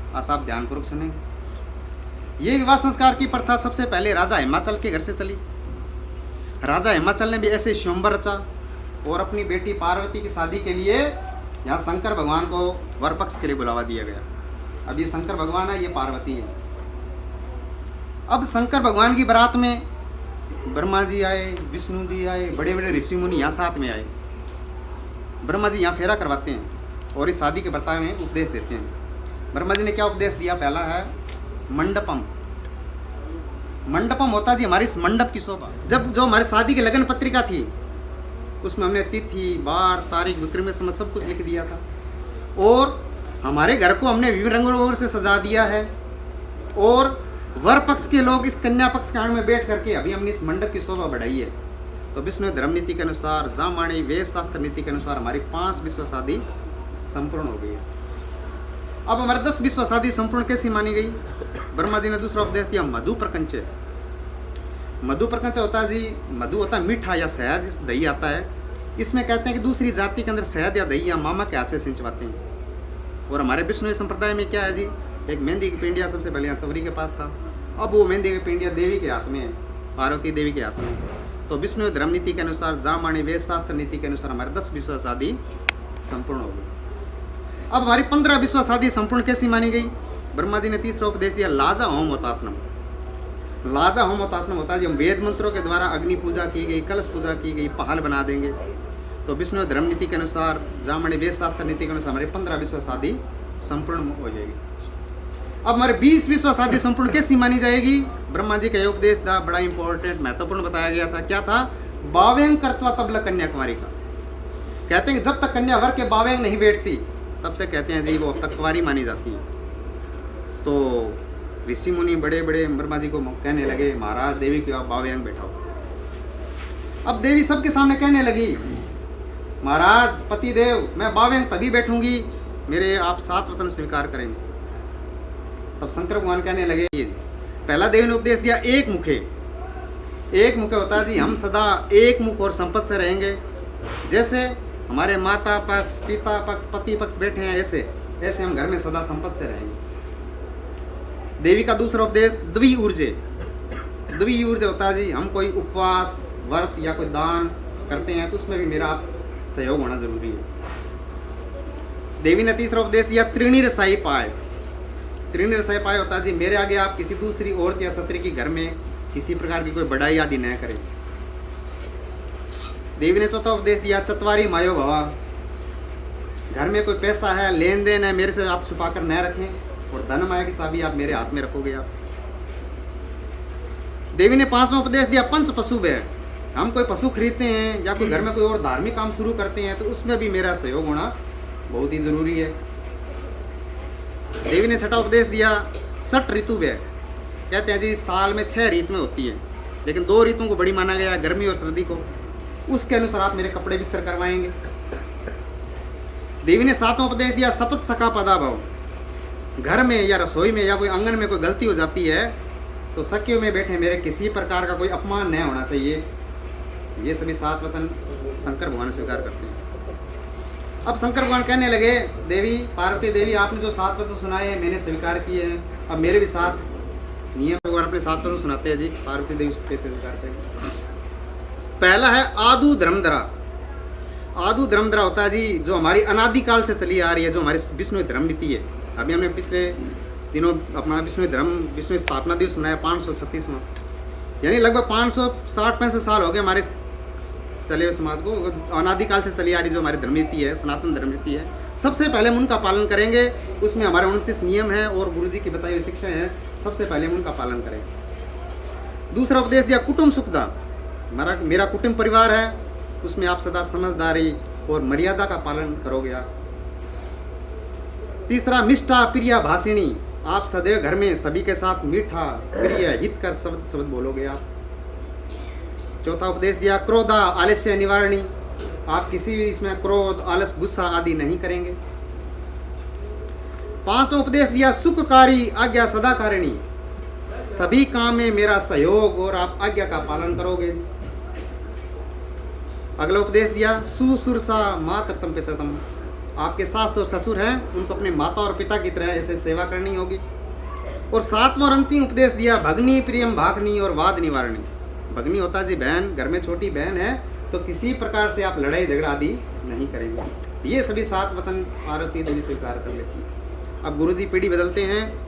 आज आप ध्यानपूर्वक सुनेंगे। ये विवाह संस्कार की प्रथा सबसे पहले राजा हिमाचल के घर से चली। राजा हिमाचल ने भी ऐसे स्वयंवर रचा और अपनी बेटी पार्वती की शादी के लिए यहाँ शंकर भगवान को वर पक्ष के लिए बुलावा दिया गया। अब ये शंकर भगवान है, ये पार्वती है। अब शंकर भगवान की बारात में ब्रह्मा जी आए, विष्णु जी आए, बड़े बड़े ऋषि मुनि यहाँ साथ में आए। ब्रह्मा जी यहाँ फेरा करवाते हैं और इस शादी के बर्ताव में उपदेश देते हैं। ब्रह्मा जी ने क्या उपदेश दिया? पहला है मंडपम। मंडपम होता जी हमारी इस मंडप की शोभा। जब जो हमारी शादी की लगन पत्रिका थी उसमें हमने तिथि, बार, तारीख, विक्रम संवत सब कुछ लिख दिया था और हमारे घर को हमने विभिन्न रंगों से सजा दिया है और वर पक्ष के लोग इस कन्या पक्ष के आड़ में बैठ करके अभी हमने इस मंडप की शोभा बढ़ाई है। तो विष्णु धर्म नीति के अनुसार, जामाणी वेद शास्त्र नीति के अनुसार हमारी 5 विश्व शादी संपूर्ण हो गई है। अब हमारे 10 विश्व शादी संपूर्ण कैसी मानी गई? ब्रह्मा जी ने दूसरा उपदेश दिया मधु प्रकंच। मधु प्रकंच होता है जी, मधु होता है मीठा या शहद, दही आता है। इसमें कहते हैं कि दूसरी जाति के अंदर शहद या दही या मामा के हाथ से सिंचवाते हैं। और हमारे विष्णु संप्रदाय में क्या है जी, एक मेहंदी की पिंडिया सबसे पहले यहाँ चवरी के पास था, अब वो मेहंदी की पिंडिया देवी के हाथ में है, पार्वती देवी के हाथ में। तो विष्णु धर्म नीति के अनुसार, जामाणी वेद शास्त्र नीति के अनुसार हमारे 10 विश्व शादी संपूर्ण हो गई। अब हमारी 15 विश्व शादी संपूर्ण कैसी मानी गई? ब्रह्मा जी ने तीसरा उपदेश दिया लाजा होम होतासनम। लाजा होम होतासनम होता है जब वेद मंत्रों के द्वारा अग्नि पूजा की गई, कलश पूजा की गई, पहाल बना देंगे। तो विष्णु धर्म नीति के अनुसार, जामाणी वेद शास्त्र नीति के अनुसार हमारी 15 विश्व शादी संपूर्ण हो जाएगी। अब हमारे 20 विश्व शादी संपूर्ण कैसी मानी जाएगी? ब्रह्मा जी का यह उपदेश था, बड़ा इंपॉर्टेंट महत्वपूर्ण बताया गया था। क्या था? बावेंग कर्तवा तबला कन्याकुमारी का। कहते हैं कि जब तक कन्या वर के बावेंग नहीं बैठती तब तक कहते हैं जी वो अब तक कुंवारी मानी जाती है। तो ऋषि मुनि बड़े बड़े ब्रह्मा जी को कहने लगे महाराज देवी को आप बावेंग बैठाओ। अब देवी सबके सामने कहने लगी महाराज पति देव मैं बावेंग तभी बैठूंगी मेरे आप 7 वचन स्वीकार करेंगे। तब शंकर भगवान कहने लगे पहला देवी ने उपदेश दिया एक मुखे। एक मुखे होता जी हम सदा एक मुख और संपत्ति से रहेंगे। जैसे हमारे माता पक्ष, पिता पक्ष, पति पक्ष बैठे हैं ऐसे हम घर में सदा संपत्ति से रहेंगे। देवी का दूसरा उपदेश द्वि ऊर्जे। द्वि ऊर्जे होता है जी हम कोई उपवास, व्रत या कोई दान करते हैं तो उसमें भी मेरा सहयोग होना जरूरी है। देवी ने तीसरा उपदेश दिया त्रिणी रसाई पाए। त्रिणी रसाई पाए होता है जी मेरे आगे आप किसी दूसरी औरत या स्त्री की घर में किसी प्रकार की कोई बड़ाई आदि न करें। देवी ने चौथा उपदेश दिया चतवारी मायो भवा। घर में कोई पैसा है, लेन देन है, मेरे से आप छुपा कर न रखें और धन माया की चाबी आप मेरे हाथ में रखोगे आप। देवी ने पांचवा उपदेश दिया पंच पशु भय। हम कोई पशु खरीदते हैं या कोई घर में कोई और धार्मिक काम शुरू करते हैं तो उसमें भी मेरा सहयोग होना बहुत ही जरूरी है। देवी ने छठा उपदेश दिया सठ ऋतु व्यय। कहते हैं जी साल में 6 ऋतु में होती है लेकिन 2 ऋतुओं को बड़ी माना गया है, गर्मी और सर्दी को। उसके अनुसार आप मेरे कपड़े बिस्तर करवाएंगे। देवी ने 7वां उपदेश दिया शपथ सका पदा भाव। घर में या रसोई में या कोई आंगन में कोई गलती हो जाती है तो सखियों में बैठे मेरे किसी प्रकार का कोई अपमान नहीं होना चाहिए। ये सभी 7 वचन शंकर भगवान स्वीकार करते हैं। अब शंकर भगवान कहने लगे देवी पार्वती देवी आपने जो 7 वचन सुनाए हैं मैंने स्वीकार किए हैं, अब मेरे भी 7 नियम। भगवान अपने 7 वचन सुनाते हैं जी, पार्वती देवी कैसे स्वीकार करेंगे। पहला है आदु धर्मधरा। आदु धर्मधरा होता है जी जो हमारी अनादिकाल से चली आ रही है, जो हमारी विष्णु धर्म नीति है। अभी हमने पिछले दिनों अपना विष्णु स्थापना दिवस मनाया 536वां, यानी लगभग 560-65 साल हो गए हमारे चले हुए समाज को। अनादिकाल से चली आ रही जो हमारी धर्म नीति है, सनातन धर्म नीति है, सबसे पहले हम उनका पालन करेंगे। उसमें हमारे 29 नियम हैं और गुरु जी की बताई हुई शिक्षा है, सबसे पहले हम उनका पालन करें। दूसरा उपदेश दिया कुटुंब सुखदा। मेरा कुटुंब परिवार है, उसमें आप सदा समझदारी और मर्यादा का पालन करोगे आप। तीसरा मिष्ठा प्रिया भाषिणी। आप सदैव घर में सभी के साथ मीठा प्रिय हितकर शब्द बोलोगे आप। चौथा उपदेश दिया क्रोधा आलस्य निवारणी। आप किसी भी इसमें क्रोध, आलस, गुस्सा आदि नहीं करेंगे। पांचवा उपदेश दिया सुखकारी आज्ञा सदाकारिणी। सभी काम में मेरा सहयोग और आप आज्ञा का पालन करोगे। अगला उपदेश दिया सुसुरसा मातृतम पितरतम। आपके सास और ससुर हैं उनको अपने माता और पिता की तरह ऐसे सेवा करनी होगी। और सातवां और अंतिम उपदेश दिया, भगनी प्रियम भागनी और वाद निवारणी। भगनी होता जी बहन, घर में छोटी बहन है तो किसी प्रकार से आप लड़ाई झगड़ा आदि नहीं करेंगे। ये सभी 7 वचन पार्वती देवी स्वीकार कर लेती है। अब गुरुजी पीढ़ी बदलते हैं।